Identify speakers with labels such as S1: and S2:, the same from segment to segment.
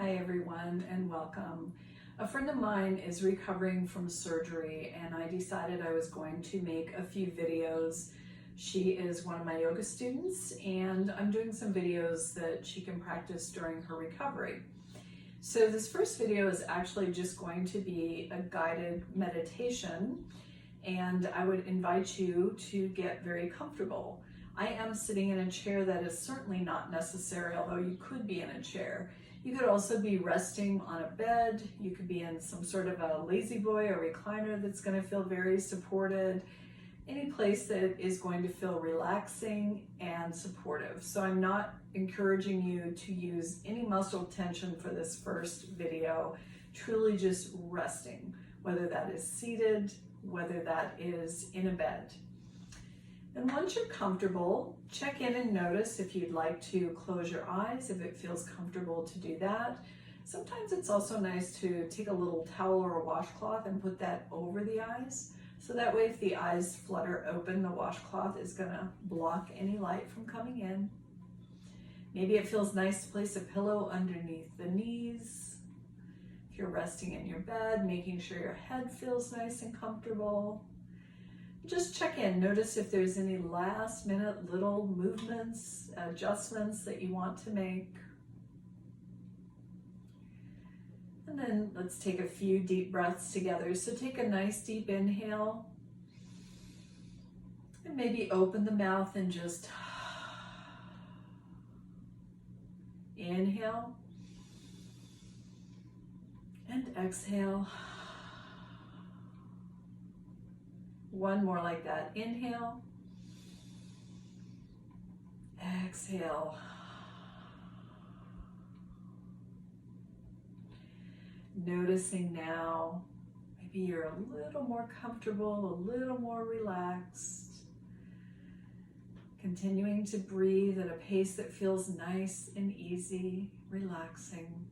S1: Hi everyone and welcome. A friend of mine is recovering from surgery and I decided I was going to make a few videos. She is one of my yoga students and I'm doing some videos that she can practice during her recovery. So this first video is actually just going to be a guided meditation, and I would invite you to get very comfortable. I am sitting in a chair that is certainly not necessary, although you could be in a chair. You could also be resting on a bed. You could be in some sort of a lazy boy or recliner that's going to feel very supported. Any place that is going to feel relaxing and supportive. So I'm not encouraging you to use any muscle tension for this first video, truly just resting, whether that is seated, whether that is in a bed. And once you're comfortable, check in and notice if you'd like to close your eyes, if it feels comfortable to do that. Sometimes it's also nice to take a little towel or a washcloth and put that over the eyes. So that way if the eyes flutter open, the washcloth is gonna block any light from coming in. Maybe it feels nice to place a pillow underneath the knees. If you're resting in your bed, making sure your head feels nice and comfortable. Just check in, notice if there's any last minute little movements, adjustments that you want to make. And then let's take a few deep breaths together. So take a nice deep inhale and maybe open the mouth and just inhale and exhale. One more like that. Inhale, exhale. Noticing now, maybe you're a little more comfortable, a little more relaxed. Continuing to breathe at a pace that feels nice and easy, relaxing.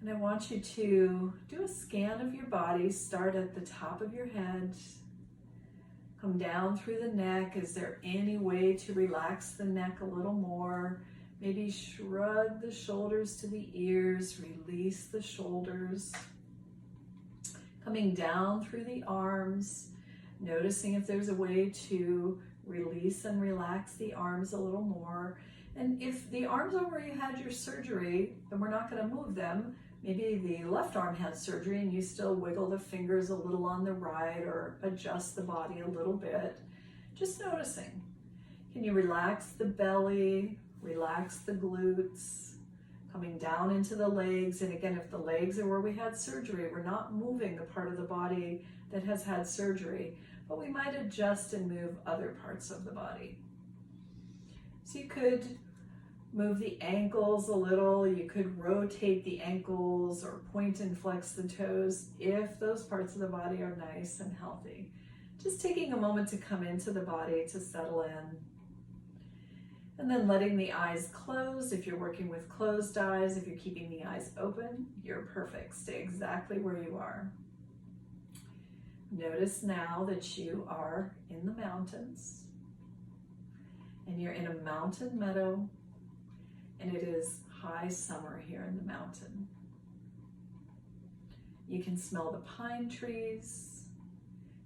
S1: And I want you to do a scan of your body. Start at the top of your head. Come down through the neck. Is there any way to relax the neck a little more? Maybe shrug the shoulders to the ears, release the shoulders. Coming down through the arms, noticing if there's a way to release and relax the arms a little more. And if the arms are where you had your surgery, then we're not going to move them. Maybe the left arm had surgery and you still wiggle the fingers a little on the right or adjust the body a little bit. Just noticing. Can you relax the belly? Relax the glutes, coming down into the legs. And again, if the legs are where we had surgery, we're not moving the part of the body that has had surgery, but we might adjust and move other parts of the body. So you could move the ankles a little, you could rotate the ankles or point and flex the toes if those parts of the body are nice and healthy. Just taking a moment to come into the body to settle in. And then letting the eyes close. If you're working with closed eyes, if you're keeping the eyes open, you're perfect. Stay exactly where you are. Notice now that you are in the mountains and you're in a mountain meadow, and it is high summer here in the mountain. You can smell the pine trees.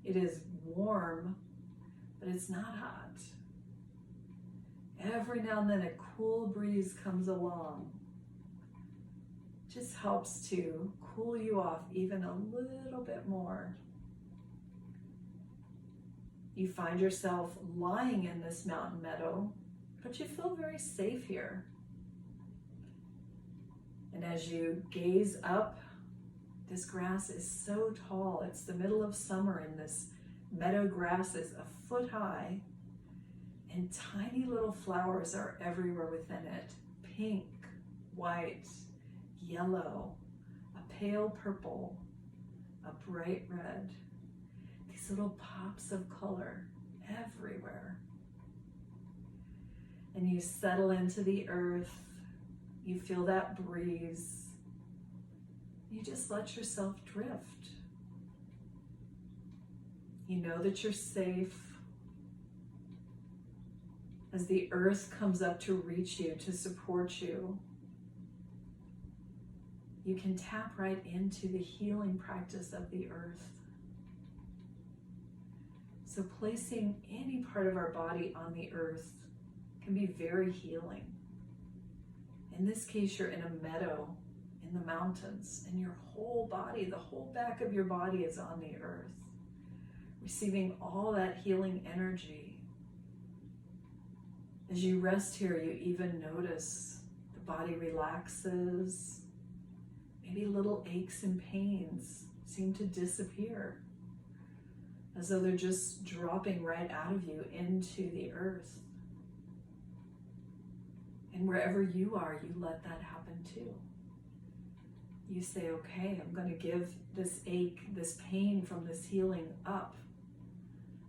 S1: It is warm, but it's not hot. Every now and then a cool breeze comes along. Just helps to cool you off even a little bit more. You find yourself lying in this mountain meadow, but you feel very safe here. And as you gaze up, this grass is so tall. It's the middle of summer and this meadow grass is a foot high. And tiny little flowers are everywhere within it. Pink, white, yellow, a pale purple, a bright red. These little pops of color everywhere. And you settle into the earth. You feel that breeze. You just let yourself drift. You know that you're safe. As the earth comes up to reach you, to support you, you can tap right into the healing practice of the earth. So placing any part of our body on the earth can be very healing. In this case, you're in a meadow in the mountains, and your whole body, the whole back of your body is on the earth, receiving all that healing energy. As you rest here, you even notice the body relaxes. Maybe little aches and pains seem to disappear, as though they're just dropping right out of you into the earth. And wherever you are, you let that happen too. You say, okay, I'm going to give this ache, this pain from this healing up.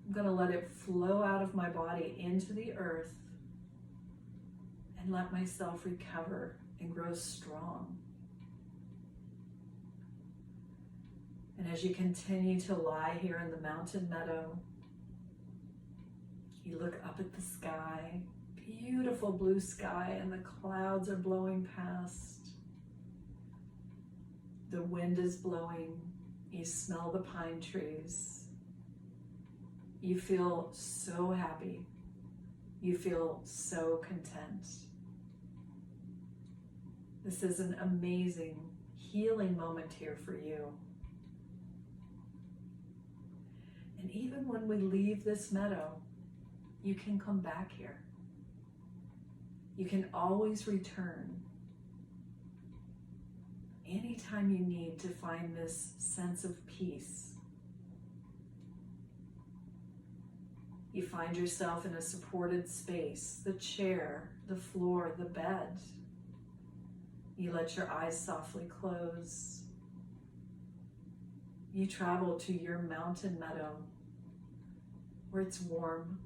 S1: I'm going to let it flow out of my body into the earth and let myself recover and grow strong. And as you continue to lie here in the mountain meadow, you look up at the sky, beautiful blue sky, and the clouds are blowing past. The wind is blowing. You smell the pine trees. You feel so happy. You feel so content. This is an amazing healing moment here for you. And even when we leave this meadow, you can come back here. You can always return anytime you need to find this sense of peace. You find yourself in a supported space, the chair, the floor, the bed. You let your eyes softly close. You travel to your mountain meadow where it's warm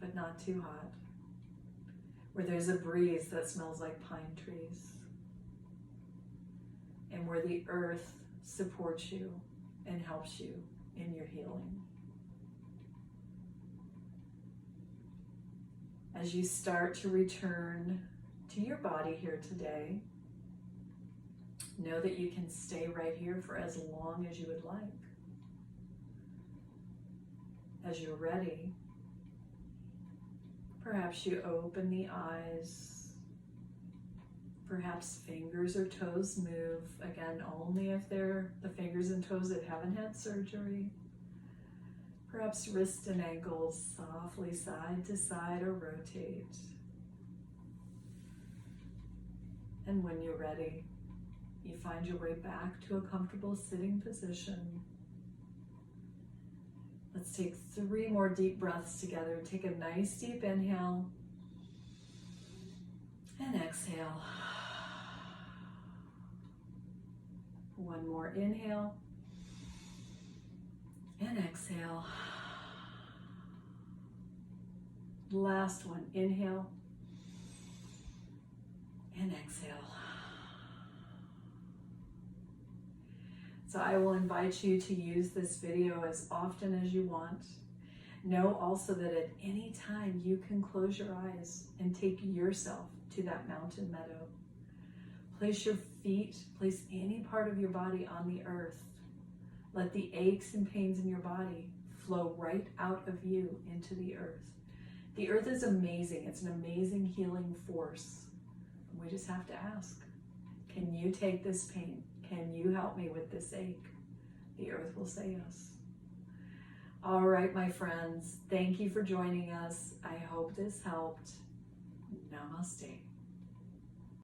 S1: but not too hot, where there's a breeze that smells like pine trees, and where the earth supports you and helps you in your healing. As you start to return to your body here today, know that you can stay right here for as long as you would like. As you're ready, perhaps you open the eyes. Perhaps fingers or toes move, again, only if they're the fingers and toes that haven't had surgery. Perhaps wrists and ankles softly side to side or rotate. And when you're ready, you find your way back to a comfortable sitting position. Let's take 3 more deep breaths together. Take a nice deep inhale and exhale. 1 more inhale and exhale. Last one, inhale and exhale. So I will invite you to use this video as often as you want. Know also that at any time you can close your eyes and take yourself to that mountain meadow. Place your feet, place any part of your body on the earth. Let the aches and pains in your body flow right out of you into the earth. The earth is amazing. It's an amazing healing force. We just have to ask, can you take this pain? Can you help me with this ache? The earth will say yes. All right, my friends, thank you for joining us. I hope this helped. Namaste.